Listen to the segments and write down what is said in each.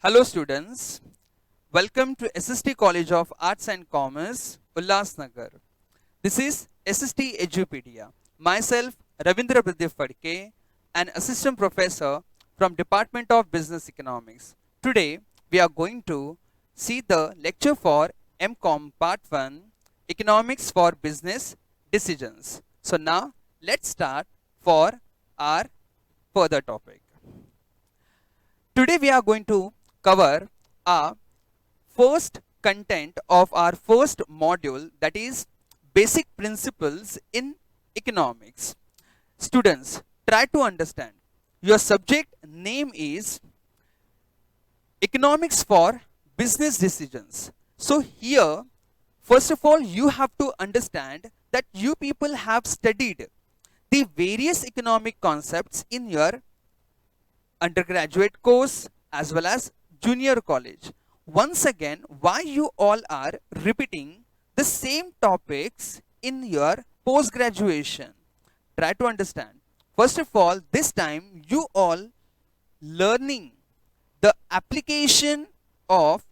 Hello students, welcome to SST College of Arts and Commerce, Ulhasnagar. This is SST Edupedia. Myself, Ravindra Pradeep Phadke, an assistant professor from Department of Business Economics. Today, we are going to see the lecture for MCOM Part 1, Economics for Business Decisions. So now, let's start for our further topic. Today we are going to cover our first content of our first module, that is basic principles in economics. Students, try to understand. Your subject name is economics for business decisions. So here, first of all, you have to understand that you people have studied the various economic concepts in your undergraduate course as well as junior college. Once again, why you all are repeating the same topics in your post graduation? Try to understand. First of all, this time you all learning the application of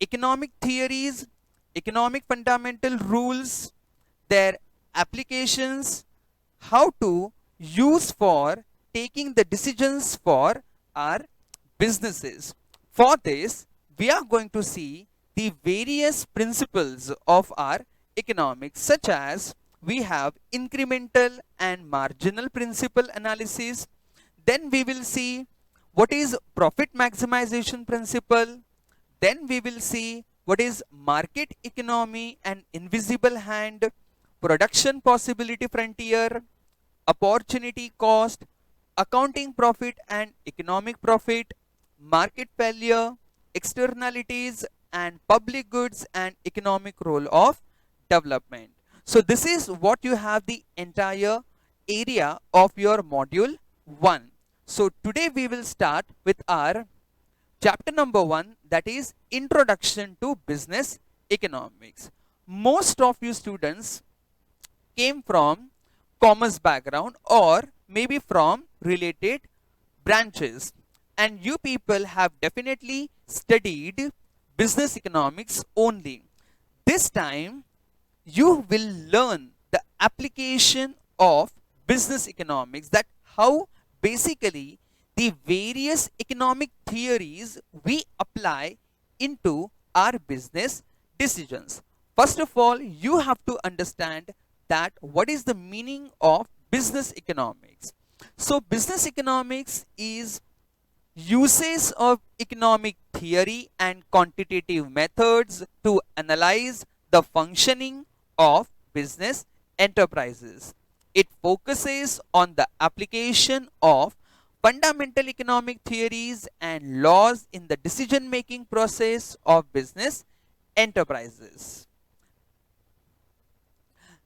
economic theories, economic fundamental rules, their applications, how to use for taking the decisions for our businesses. For this, we are going to see the various principles of our economics, such as we have incremental and marginal principle analysis. Then we will see what is profit maximization principle. Then we will see what is market economy and invisible hand, production possibility frontier, opportunity cost, accounting profit and economic profit, market failure, externalities, and public goods and economic role of development. So this is what you have the entire area of your module 1. So today we will start with our chapter number 1, that is Introduction to Business Economics. Most of you students came from commerce background or maybe from related branches, and you people have definitely studied business economics only. This time you will learn the application of business economics, that how basically the various economic theories we apply into our business decisions. First of all, you have to understand that what is the meaning of business economics. So business economics is uses of economic theory and quantitative methods to analyze the functioning of business enterprises. It focuses on the application of fundamental economic theories and laws in the decision making process of business enterprises.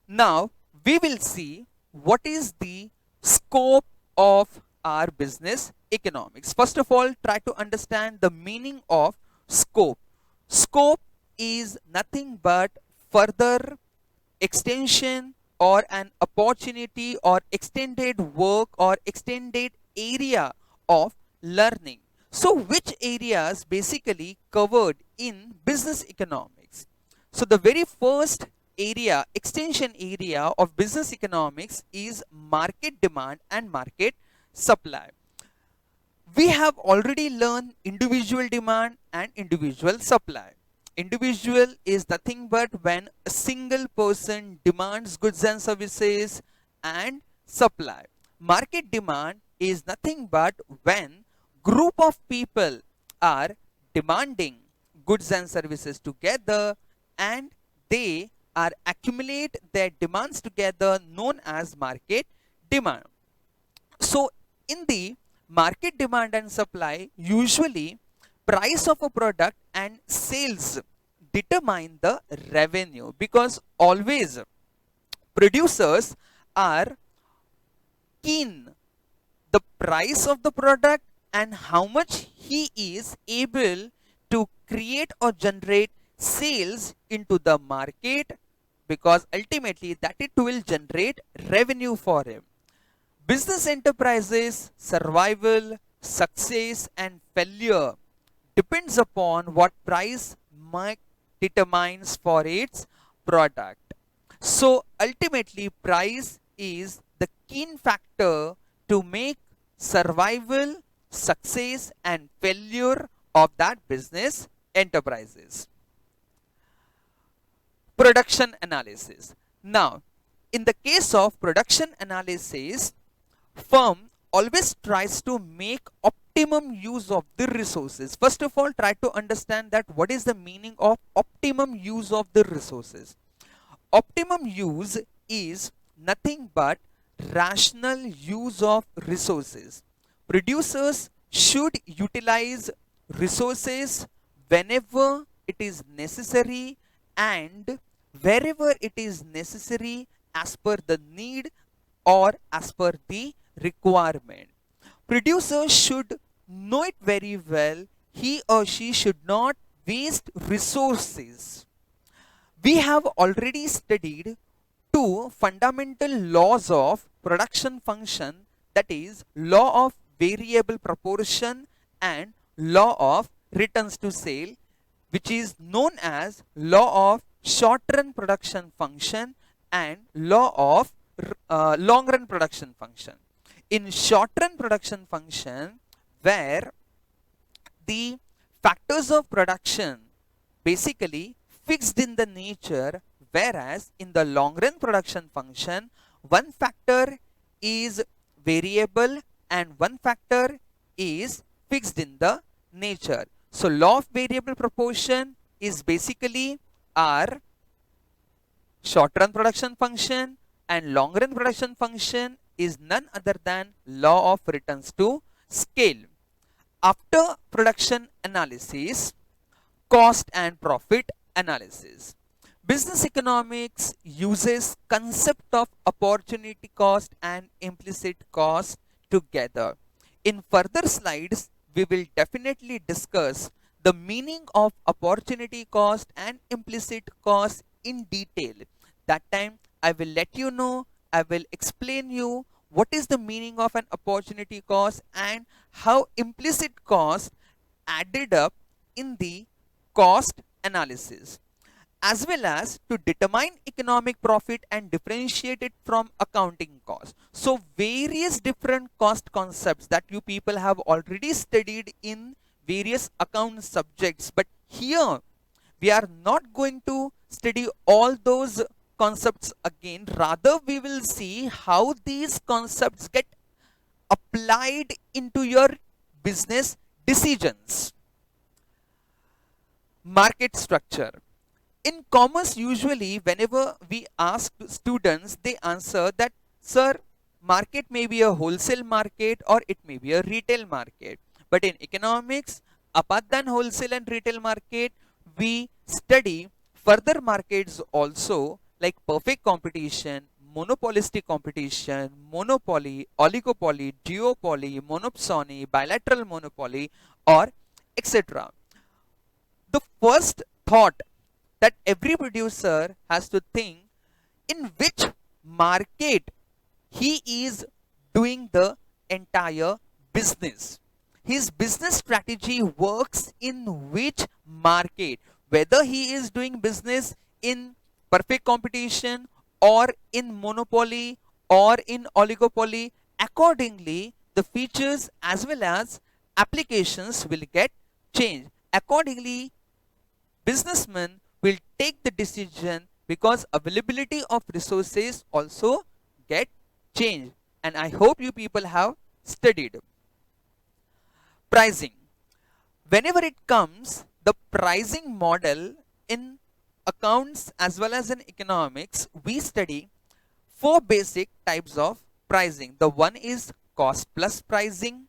Now we will see what is the scope of our business economics. First of all, try to understand the meaning of scope. Scope is nothing but further extension or an opportunity or extended work or extended area of learning. So which areas basically covered in business economics? So the very first area, extension area of business economics is market demand and market supply. We have already learned individual demand and individual supply. Individual is nothing but when a single person demands goods and services and supply. Market demand is nothing but when group of people are demanding goods and services together and they are accumulate their demands together, known as market demand. So in the market demand and supply, usually price of a product and sales determine the revenue, because always producers are keen the price of the product and how much he is able to create or generate sales into the market, because ultimately that it will generate revenue for him. Business enterprises survival, success and failure depends upon what price market determines for its product. So ultimately, price is the key factor to make survival, success, and failure of that business enterprises. Production analysis. Now, in the case of production analysis, firm always tries to make optimum use of the resources. First of all, try to understand that what is the meaning of optimum use of the resources. Optimum use is nothing but rational use of resources. Producers should utilize resources whenever it is necessary and wherever it is necessary as per the need or as per the requirement. Producers should know it very well. He or she should not waste resources. We have already studied two fundamental laws of production function, that is law of variable proportion and law of returns to sale, which is known as law of short run production function and law of long run production function. In short run production function, where the factors of production basically fixed in the nature, whereas in the long run production function, one factor is variable and one factor is fixed in the nature. So law of variable proportion is basically our short run production function, and long run production function is none other than law of returns to scale. After production analysis, cost and profit analysis. Business economics uses concept of opportunity cost and implicit cost together. In further slides, we will definitely discuss the meaning of opportunity cost and implicit cost in detail. That time I will let you know, I will explain you what is the meaning of an opportunity cost and how implicit cost added up in the cost analysis, as well as to determine economic profit and differentiate it from accounting cost. So various different cost concepts that you people have already studied in various account subjects, but here we are not going to study all those concepts again. Rather, we will see how these concepts get applied into your business decisions. Market structure. In commerce, usually whenever we ask students, they answer that, sir, market may be a wholesale market or it may be a retail market. But in economics, apart than wholesale and retail market, we study further markets also, like perfect competition, monopolistic competition, monopoly, oligopoly, duopoly, monopsony, bilateral monopoly, or etc. The first thought that every producer has to think, in which market he is doing the entire business. His business strategy works in which market, whether he is doing business in perfect competition or in monopoly or in oligopoly. Accordingly, the features as well as applications will get changed. Accordingly, businessmen will take the decision, because availability of resources also get changed. And I hope you people have studied. Pricing. Whenever it comes, the pricing model in accounts as well as in economics, we study four basic types of pricing. The one is cost plus pricing,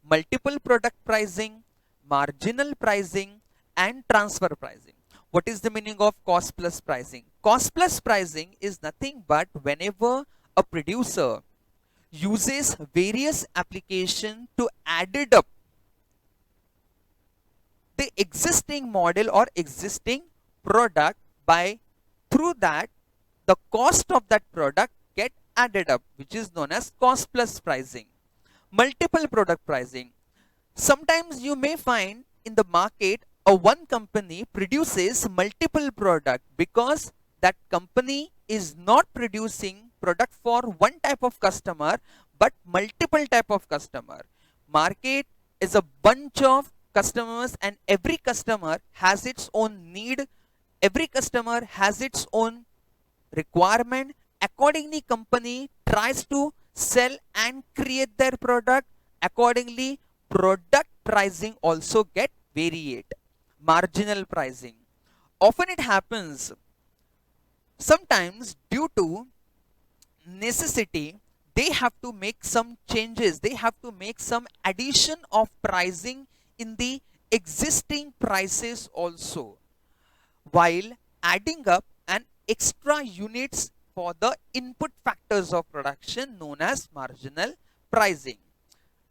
multiple product pricing, marginal pricing, and transfer pricing. What is the meaning of cost plus pricing? Cost plus pricing is nothing but whenever a producer uses various applications to add it up the existing model or existing product, by through that the cost of that product get added up, which is known as cost plus pricing. Multiple product pricing. Sometimes you may find in the market, a one company produces multiple product because that company is not producing product for one type of customer but multiple type of customer. Market is a bunch of customers and every customer has its own need, every customer has its own requirement. Accordingly, company tries to sell and create their product. Accordingly, product pricing also get variate. Marginal pricing. Often it happens sometimes due to necessity, they have to make some changes, they have to make some addition of pricing in the existing prices also, while adding up an extra units for the input factors of production known as marginal pricing,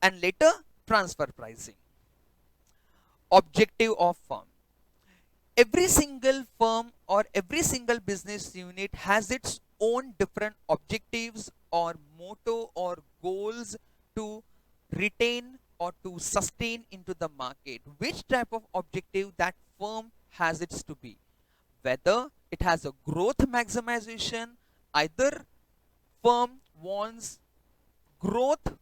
and later transfer pricing. Objective of firm. Every single firm or every single business unit has its own different objectives or motto or goals to retain or to sustain into the market. Which type of objective that firm has it to be, whether it has a growth maximization, either firm wants growth,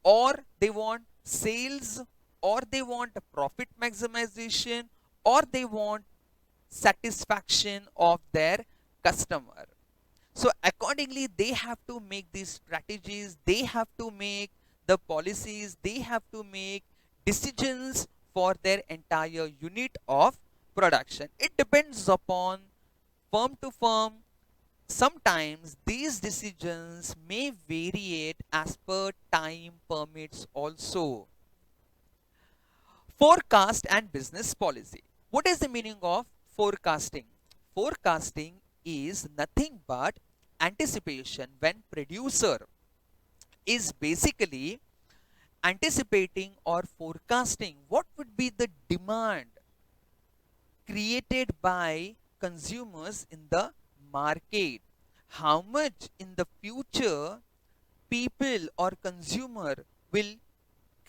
or they want sales, or they want a profit maximization, or they want satisfaction of their customer. So accordingly, they have to make these strategies, they have to make the policies, they have to make decisions for their entire unit of production. It depends upon firm to firm. Sometimes these decisions may variate as per time permits also. Forecast and business policy. What is the meaning of forecasting? Forecasting is nothing but anticipation. When producer is basically anticipating or forecasting what would be the demand created by consumers in the market, how much in the future people or consumer will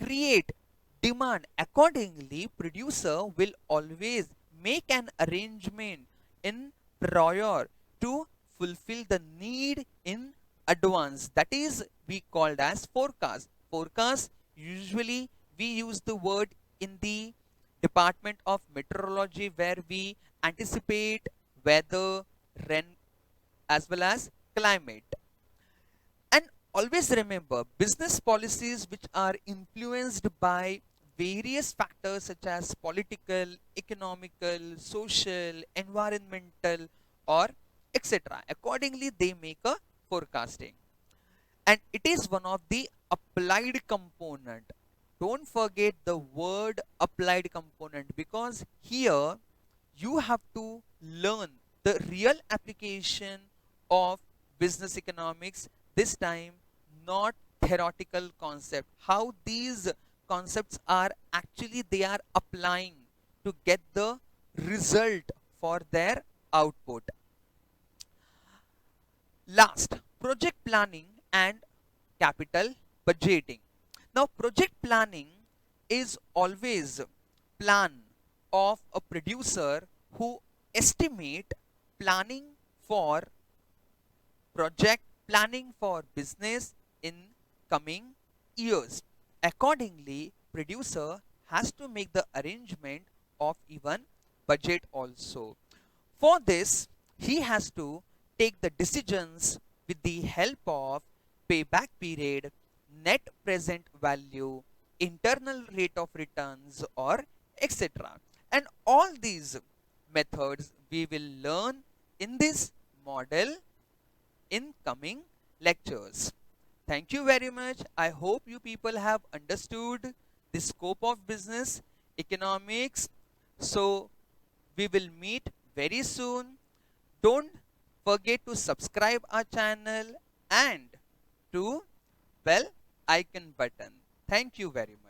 create demand. Accordingly, producer will always make an arrangement in prior to fulfill the need in advance. That is we called as forecast. Forecast, usually we use the word in the department of meteorology, where we anticipate weather, rain, as well as climate. And always remember, business policies which are influenced by various factors such as political, economical, social, environmental, or etc. Accordingly, they make a forecasting. And it is one of the applied component. Don't forget the word applied component, because here you have to learn the real application of business economics, this time not theoretical concept, how these concepts are actually they are applying to get the result for their output. Last, project planning and capital budgeting. Now project planning is always plan of a producer who estimate planning for project, planning for business in coming years. Accordingly, producer has to make the arrangement of even budget also. For this, he has to take the decisions with the help of payback period, net present value, internal rate of returns, or etc. And all these methods we will learn in this model in coming lectures. Thank you very much. I hope you people have understood the scope of business economics. So we will meet very soon. Don't forget to subscribe our channel and to bell icon button. Thank you very much.